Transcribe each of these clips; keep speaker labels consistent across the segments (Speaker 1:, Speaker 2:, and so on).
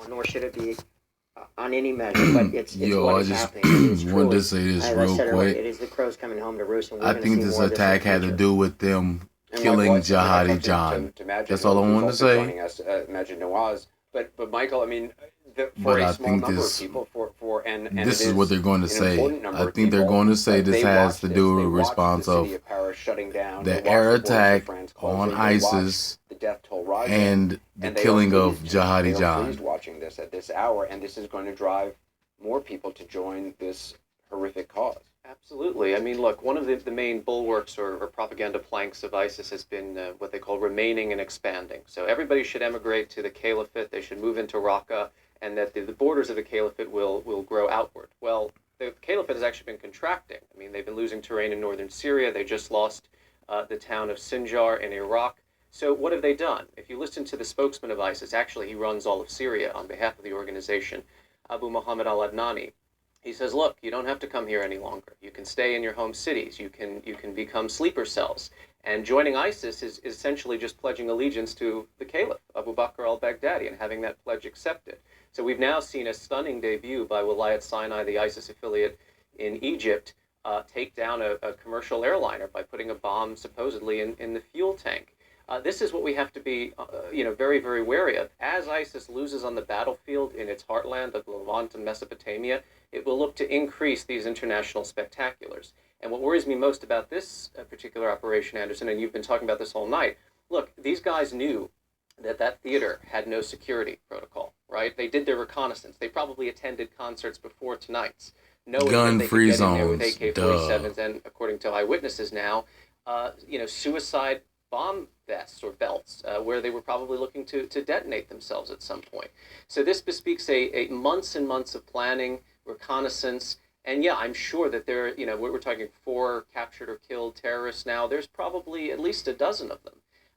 Speaker 1: nor should it be on any measure, but it's
Speaker 2: Yo,
Speaker 1: what
Speaker 2: I
Speaker 1: is
Speaker 2: just
Speaker 1: happening. It is
Speaker 2: wanted to
Speaker 1: truly,
Speaker 2: say this
Speaker 1: as I
Speaker 2: real
Speaker 1: said earlier, it
Speaker 2: quick.
Speaker 1: is the crows coming home to roost, and we're
Speaker 2: I
Speaker 1: going to see
Speaker 2: think this
Speaker 1: more of this in the
Speaker 2: attack had to
Speaker 1: future.
Speaker 2: do with them
Speaker 3: And
Speaker 2: killing
Speaker 3: likewise, I'd
Speaker 2: Jihadi
Speaker 3: love
Speaker 2: John.
Speaker 3: to Majid,
Speaker 2: That's all I
Speaker 3: who's
Speaker 2: wanted to
Speaker 3: also
Speaker 2: say.
Speaker 3: joining us, Majid Nawaz. But Michael, I mean, for
Speaker 2: But
Speaker 3: a
Speaker 2: I
Speaker 3: small
Speaker 2: think
Speaker 3: number of
Speaker 2: this
Speaker 3: people, and it
Speaker 2: this is what
Speaker 3: is
Speaker 2: they're going to
Speaker 3: an
Speaker 2: say.
Speaker 3: important number
Speaker 2: I
Speaker 3: of
Speaker 2: think they're
Speaker 3: people,
Speaker 2: going to say this
Speaker 3: they
Speaker 2: has
Speaker 3: watched
Speaker 2: to
Speaker 3: this.
Speaker 2: do
Speaker 3: They
Speaker 2: with
Speaker 3: watched
Speaker 2: response
Speaker 3: the city
Speaker 2: of
Speaker 3: of Paris shutting down. They
Speaker 2: the
Speaker 3: watched
Speaker 2: air
Speaker 3: the borders of
Speaker 2: attack
Speaker 3: France
Speaker 2: on
Speaker 3: closing. They watched
Speaker 2: ISIS
Speaker 3: the death toll rising,
Speaker 2: and the
Speaker 3: and they are
Speaker 2: killing of
Speaker 3: pleased. They
Speaker 2: Jihadi
Speaker 3: are pleased
Speaker 2: John.
Speaker 3: watching this at this hour, and this is going to drive more people to join this horrific cause.
Speaker 4: Absolutely. I mean, look, one of the main bulwarks or propaganda planks of ISIS has been what they call remaining and expanding. So everybody should emigrate to the caliphate, they should move into Raqqa, and that the borders of the caliphate will grow outward. Well, the caliphate has actually been contracting. I mean, they've been losing terrain in northern Syria. They just lost the town of Sinjar in Iraq. So what have they done? If you listen to the spokesman of ISIS, actually he runs all of Syria on behalf of the organization, Abu Muhammad al-Adnani. He says, look, you don't have to come here any longer. You can stay in your home cities. You can become sleeper cells. And joining ISIS is essentially just pledging allegiance to the caliph, Abu Bakr al-Baghdadi, and having that pledge accepted. So we've now seen a stunning debut by Wilayat Sinai, the ISIS affiliate in Egypt, take down a commercial airliner by putting a bomb supposedly in the fuel tank. This is what we have to be, very, very wary of. As ISIS loses on the battlefield in its heartland of Levant and Mesopotamia, it will look to increase these international spectaculars. And what worries me most about this particular operation, Anderson, and you've been talking about this all night, look, these guys knew that theater had no security protocol, right? They did their reconnaissance. They probably attended concerts before tonight's, knowing that they could
Speaker 2: Gun-free
Speaker 4: get in there with
Speaker 2: zones.
Speaker 4: AK-47s
Speaker 2: Duh.
Speaker 4: and, according to eyewitnesses now, suicide bomb vests or belts where they were probably looking to detonate themselves at some point. So this bespeaks a months and months of planning, reconnaissance, and yeah, I'm sure that we're talking 4 captured or killed terrorists now. There's probably at least a dozen of them.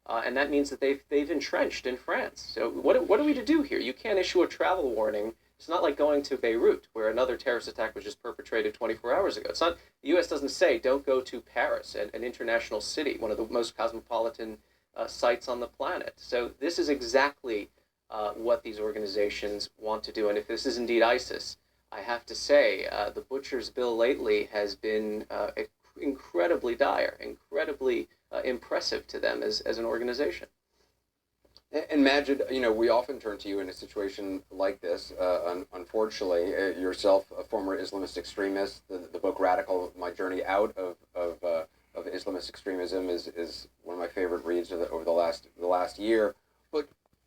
Speaker 4: And that means that they've entrenched in France. So what are we to do here? You can't issue a travel warning. It's not like going to Beirut, where another terrorist attack was just perpetrated 24 hours ago. It's not, the U.S. doesn't say, don't go to Paris, an international city, one of the most cosmopolitan sites on the planet. So this is exactly what these organizations want to do. And if this is indeed ISIS, I have to say, the butcher's bill lately has been incredibly dire, incredibly impressive to them as an organization.
Speaker 3: And Majid, we often turn to you in a situation like this. Unfortunately, yourself, a former Islamist extremist, the book "Radical: My Journey Out of Islamist Extremism" is one of my favorite reads over the last year.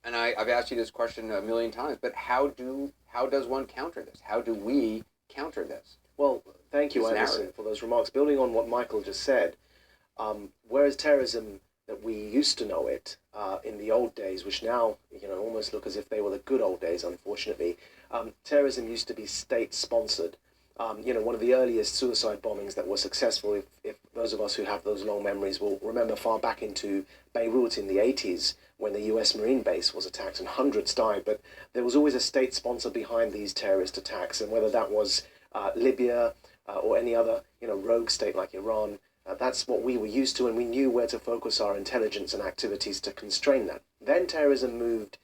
Speaker 3: And I've asked you this question a million times. But how does one counter this? How do we counter this?
Speaker 5: Well, thank you, Anderson, for those remarks. Building on what Michael just said, whereas terrorism that we used to know it in the old days, which now almost look as if they were the good old days, unfortunately, terrorism used to be state-sponsored. One of the earliest suicide bombings that were successful, if those of us who have those long memories will remember far back into Beirut in the 80s, when the US Marine base was attacked and hundreds died, but there was always a state sponsor behind these terrorist attacks, and whether that was Libya or any other rogue state like Iran, that's what we were used to, and we knew where to focus our intelligence and activities to constrain that. Then terrorism moved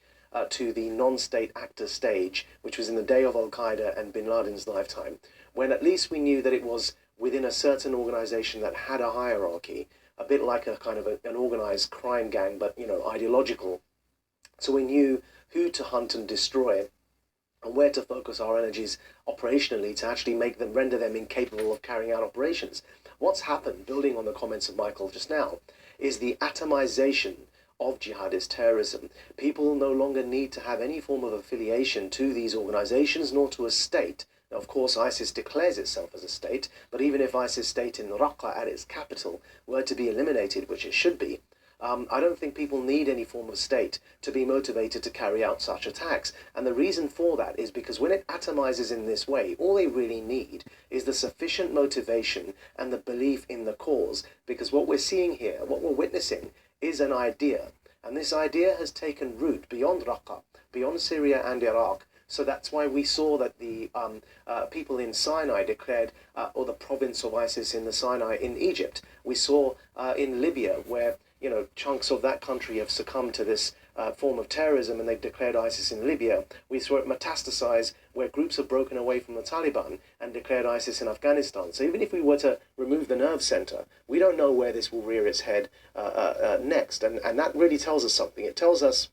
Speaker 5: to the non-state actor stage, which was in the day of Al-Qaeda and bin Laden's lifetime, when at least we knew that it was within a certain organization that had a hierarchy, a bit like a kind of an organized crime gang, but ideological. So we knew who to hunt and destroy, and where to focus our energies operationally to actually render them incapable of carrying out operations. What's happened, building on the comments of Michael just now, is the atomization of jihadist terrorism. People no longer need to have any form of affiliation to these organizations nor to a state. Now, of course, ISIS declares itself as a state, but even if ISIS state in Raqqa at its capital were to be eliminated, which it should be, I don't think people need any form of state to be motivated to carry out such attacks. And the reason for that is because when it atomizes in this way, all they really need is the sufficient motivation and the belief in the cause. Because what we're seeing here, what we're witnessing, is an idea. And this idea has taken root beyond Raqqa, beyond Syria and Iraq. So that's why we saw that the people in Sinai declared, or the province of ISIS in the Sinai in Egypt. We saw in Libya where chunks of that country have succumbed to this form of terrorism, and they've declared ISIS in Libya. We saw it metastasize where groups have broken away from the Taliban and declared ISIS in Afghanistan. So even if we were to remove the nerve center, we don't know where this will rear its head next. And that really tells us something. It tells us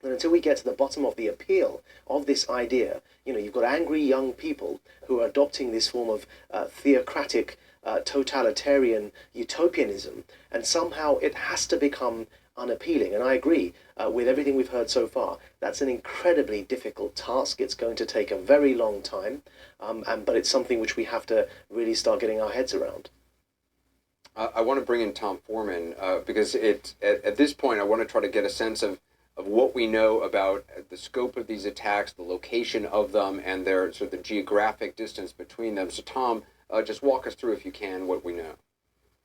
Speaker 5: that until we get to the bottom of the appeal of this idea, you've got angry young people who are adopting this form of theocratic, totalitarian utopianism, and somehow it has to become unappealing. And I agree with everything we've heard so far. That's an incredibly difficult task. It's going to take a very long time, but it's something which we have to really start getting our heads around.
Speaker 3: I want to bring in Tom Foreman because at this point I want to try to get a sense of what we know about the scope of these attacks, the location of them, and their sort of the geographic distance between them. So Tom, just walk us through, if you can, what we know.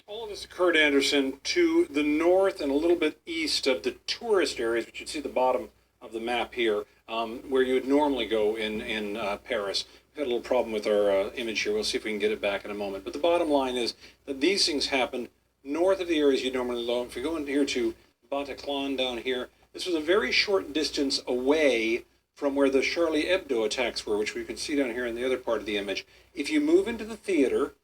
Speaker 2: All of this occurred, Anderson, to the north and a little bit east of the tourist areas, which you'd see at the bottom of the map here, where you would normally go in Paris. We've got a little problem with our image here. We'll see if we can get it back in a moment. But the bottom line is that these things happened north of the areas you normally go. If you go in here to Bataclan down here, this was a very short distance away from where the Charlie Hebdo attacks were, which we can see down here in the other part of the image. If you move into the theater,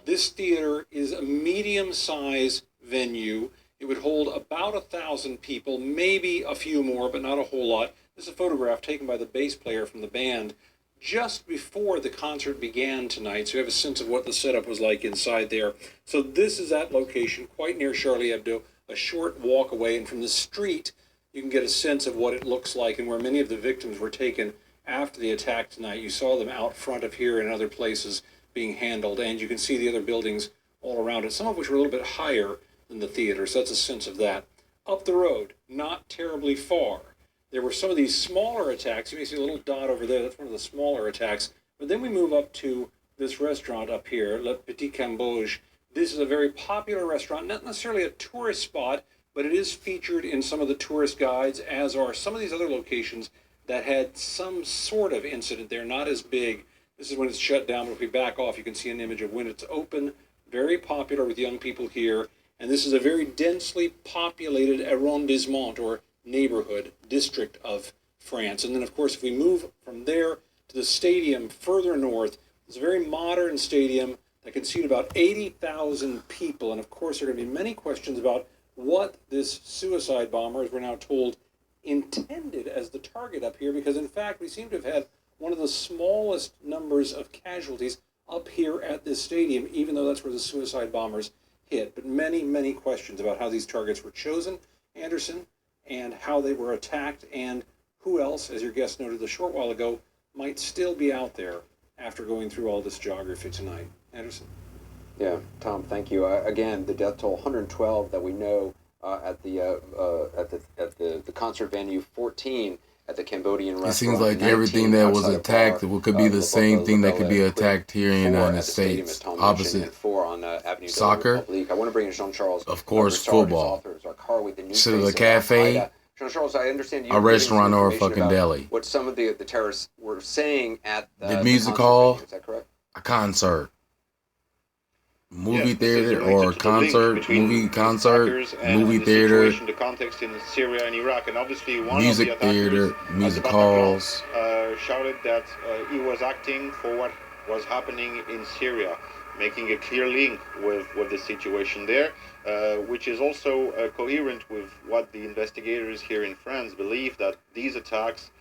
Speaker 2: this theater is a medium-sized venue. It would hold about 1,000 people, maybe a few more, but not a whole lot. This is a photograph taken by the bass player from the band just before the concert began tonight, so you have a sense of what the setup was like inside there. So this is that location, quite near Charlie Hebdo, a short walk away, and from the street, you can get a sense of what it looks like and where many of the victims were taken after the attack tonight. You saw them out front of here and other places being handled, and you can see the other buildings all around it, some of which were a little bit higher than the theater, so that's a sense of that. Up the road, not terribly far, there were some of these smaller attacks. You may see a little dot over there, that's one of the smaller attacks. But then we move up to this restaurant up here, Le Petit Cambodge. This is a very popular restaurant, not necessarily a tourist spot, but it is featured in some of the tourist guides, as are some of these other locations that had some sort of incident there, not as big. This is when it's shut down, but if we back off, you can see an image of when it's open. Very popular with young people here. And this is a very densely populated arrondissement, or neighborhood, district of France. And then, of course, if we move from there to the stadium further north, it's a very modern stadium that can seat about 80,000 people. And, of course, there are going to be many questions about what this suicide bomber, as we're now told, intended as the target up here, because, in fact, we seem to have had one of the smallest numbers of casualties up here at this stadium, even though that's where the suicide bombers hit. But many, many questions about how these targets were chosen, Anderson, and how they were attacked, and who else, as your guest noted a short while ago, might still be out there after going through all this geography tonight. Anderson?
Speaker 3: Yeah, Tom, thank you. Again, the death toll, 112 that we know at the concert venue, 14 at the Cambodian restaurant.
Speaker 6: It seems like everything that was attacked could be the same thing that could be attacked here in the United States. Opposite soccer,
Speaker 3: I want to bring in Jean-Charles.
Speaker 6: Of course, football. Instead of a cafe,
Speaker 3: Jean-Charles, I understand you
Speaker 6: a restaurant or a fucking deli.
Speaker 3: What some of the terrorists were saying at
Speaker 6: the music hall,
Speaker 3: venue, is that correct?
Speaker 6: a concert. Movie theater or concert, movie theater,
Speaker 7: the context in Syria and Iraq, and obviously one
Speaker 6: music
Speaker 7: of the
Speaker 6: theater, music halls.
Speaker 7: Shouted that he was acting for what was happening in Syria, making a clear link with the situation there, which is also coherent with what the investigators here in France believe, that these attacks,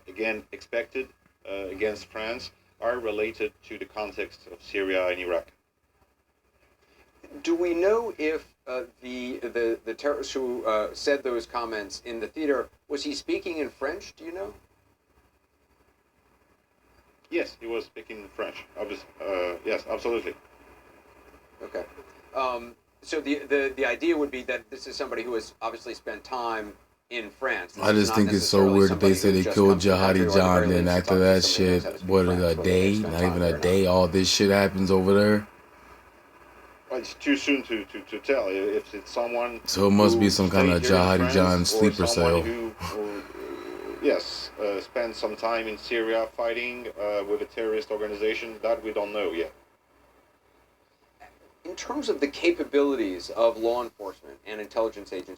Speaker 7: again expected against France, are related to the context of Syria and Iraq.
Speaker 3: Do we know if the terrorist who said those comments in the theater, was he speaking in French? Do you know?
Speaker 7: Yes, he was speaking French. Yes, absolutely.
Speaker 3: Okay. So the idea would be that this is somebody who has obviously spent time in France.
Speaker 6: I just think it's so weird that they say they killed Jihadi John, then after that shit, what, a day? Not even a day, all this shit happens over there?
Speaker 7: Well, it's too soon to tell if it's someone.
Speaker 6: So it must be some kind of Jihadi John sleeper cell.
Speaker 7: Yes, spent some time in Syria fighting with a terrorist organization. That we don't know yet.
Speaker 3: In terms of the capabilities of law enforcement and intelligence agencies,